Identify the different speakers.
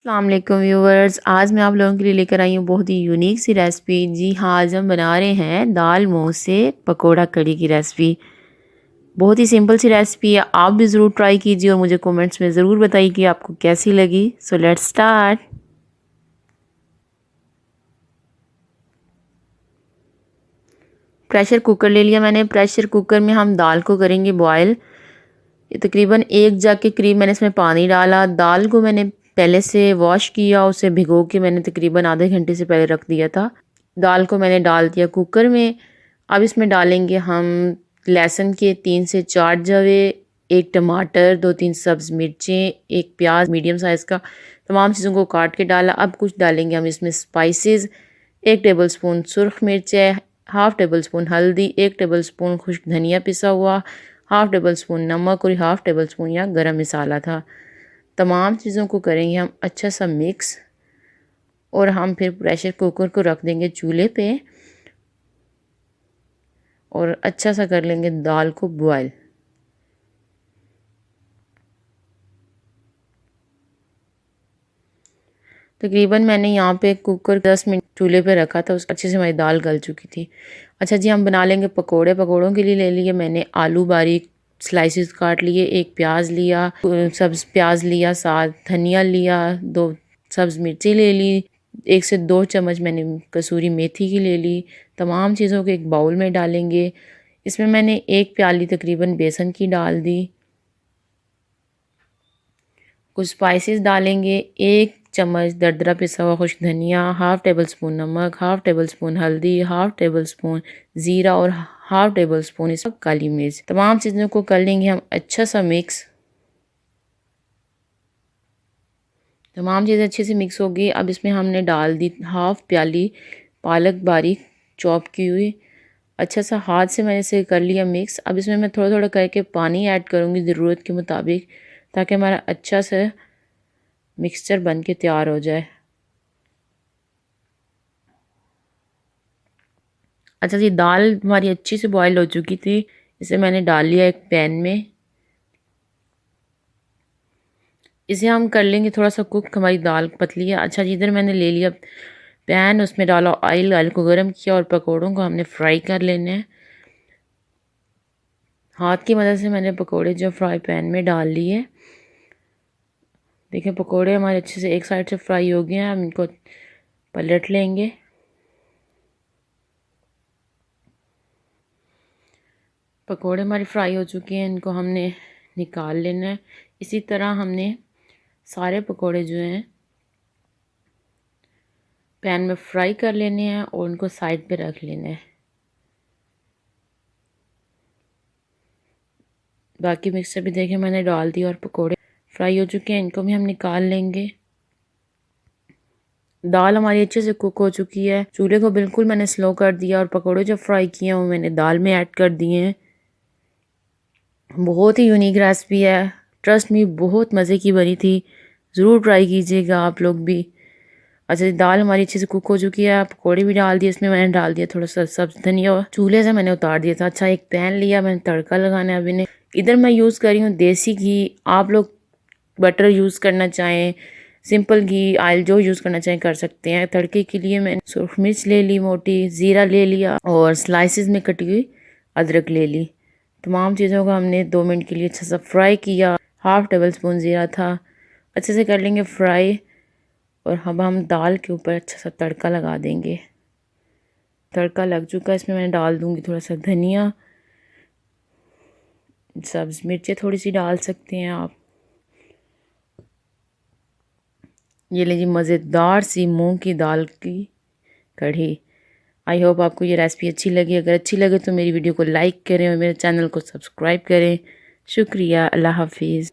Speaker 1: अस्सलाम वालेकुम व्यूवर्स। आज मैं आप लोगों के लिए लेकर आई हूँ बहुत ही यूनिक सी रेसिपी। जी हाँ, आज हम बना रहे हैं दाल मूंग से पकोड़ा कड़ी की रेसिपी। बहुत ही सिंपल सी रेसिपी है, आप भी ज़रूर ट्राई कीजिए और मुझे कमेंट्स में ज़रूर बताइए कि आपको कैसी लगी। So let's start. Pressure cooker ले लिया मैंने। प्रेशर कुकर में हम दाल को करेंगे बॉयल। तकरीबन 1 जग के करीब मैंने इसमें पानी डाला। दाल को मैंने पहले से वॉश किया, उसे भिगो के मैंने तकरीबन आधे घंटे से पहले रख दिया था। दाल को मैंने डाल दिया कुकर में। अब इसमें डालेंगे हम लहसुन के 3 से 4 जवे, 1 टमाटर, 2-3 सब्ज़ मिर्चें, 1 प्याज मीडियम साइज़ का। तमाम चीज़ों को काट के डाला। अब कुछ डालेंगे हम इसमें स्पाइसेस। 1 टेबलस्पून सुरख मिर्च है, हाफ़ टेबल स्पून हल्दी, 1 टेबलस्पून खुश्क धनिया पिसा हुआ, हाफ़ टेबल स्पून नमक और हाफ़ टेबल स्पून या गरम मसाला था। तमाम चीज़ों को करेंगे हम अच्छा सा मिक्स और हम फिर प्रेशर कुकर को रख देंगे चूल्हे पे और अच्छा सा कर लेंगे दाल को बॉयल। तकरीबन मैंने यहाँ पे कुकर 10 मिनट चूल्हे पे रखा था, उस अच्छे से हमारी दाल गल चुकी थी। अच्छा जी, हम बना लेंगे पकोड़े। पकोड़ों के लिए ले लिए मैंने आलू बारीक स्लाइसेस काट लिए, 1 प्याज लिया, सब्ज़ प्याज लिया, साथ धनिया लिया, 2 सब्ज़ मिर्ची ले ली, 1 से 2 चम्मच मैंने कसूरी मेथी की ले ली। तमाम चीज़ों को एक बाउल में डालेंगे। इसमें मैंने 1 प्याली तकरीबन बेसन की डाल दी। कुछ स्पाइसेस डालेंगे, 1 चम्मच दरदरा पिसा हुआ खुश्क धनिया, हाफ़ टेबल स्पून नमक, हाफ़ टेबल स्पून हल्दी, हाफ़ टेबल स्पून ज़ीरा और हाफ़ टेबल स्पून इस काली मिर्च। तमाम चीज़ों को कर लेंगे हम अच्छा सा मिक्स। तमाम चीज़ें अच्छे से मिक्स हो गई। अब इसमें हमने डाल दी हाफ़ प्याली पालक बारीक चॉप की हुई। अच्छा सा हाथ से मैंने इसे कर लिया मिक्स। अब इसमें मैं थोड़ा थोड़ा करके पानी ऐड करूँगी ज़रूरत के मुताबिक, ताकि हमारा अच्छा सा मिक्सचर बन के तैयार हो जाए। अच्छा जी, दाल हमारी अच्छी से बॉईल हो चुकी थी। इसे मैंने डाल लिया एक पैन में। इसे हम कर लेंगे थोड़ा सा कुक, हमारी दाल पतली है। अच्छा जी, इधर मैंने ले लिया पैन, उसमें डाला ऑयल, ऑयल को गर्म किया और पकौड़ों को हमने फ्राई कर लेने हैं। हाथ की मदद से मैंने पकोड़े जो फ्राई पैन में डाल लिए। देखिए पकोड़े हमारे अच्छे से एक साइड से फ्राई हो गए हैं। हम इनको पलट लेंगे। पकोड़े हमारे फ्राई हो चुके हैं, इनको हमने निकाल लेना है। इसी तरह हमने सारे पकोड़े जो हैं पैन में फ्राई कर लेने हैं और उनको साइड पे रख लेना है। बाकी मिक्सर भी देखें मैंने डाल दिया और पकोड़े फ्राई हो चुके हैं, इनको भी हम निकाल लेंगे। दाल हमारी अच्छे से कुक हो चुकी है। चूल्हे को बिल्कुल मैंने स्लो कर दिया और पकोड़े जो फ्राई किए हैं वो मैंने दाल में ऐड कर दिए हैं। बहुत ही यूनिक रेसिपी है, ट्रस्ट मी, बहुत मज़े की बनी थी। ज़रूर ट्राई कीजिएगा आप लोग भी। अच्छा, दाल हमारी अच्छे से कुक हो चुकी है। पकौड़े भी डाल दिए, इसमें मैंने डाल दिया थोड़ा सा सब्ज़ धनिया, चूल्हे से मैंने उतार दिया था। अच्छा, एक पैन लिया, मैंने तड़का लगाना है अभी ने। इधर मैं यूज़ कर रही हूँ देसी घी। आप लोग बटर यूज़ करना चाहें, सिंपल घी, ऑयल जो यूज़ करना चाहें कर सकते हैं। तड़के के लिए मैंने सुरख मिर्च ले ली मोटी, ज़ीरा ले लिया और स्लाइसिस में कटी हुई अदरक ले ली। तमाम चीज़ों को हमने 2 मिनट के लिए अच्छा सा फ्राई किया। हाफ़ टेबल स्पून ज़ीरा था, अच्छे से कर लेंगे फ्राई। और अब हम दाल के ऊपर अच्छा सा तड़का लगा देंगे। तड़का लग चुका है, इसमें मैं डाल दूँगी थोड़ा सा धनिया, सब्ज़ मिर्चें थोड़ी सी डाल सकते हैं आप। ये लीजिए मज़ेदार सी मूंग की दाल की कढ़ी। आई होप आपको ये रेसिपी अच्छी लगी। अगर अच्छी लगे तो मेरी वीडियो को लाइक करें और मेरे चैनल को सब्सक्राइब करें। शुक्रिया, अल्लाह हाफिज़।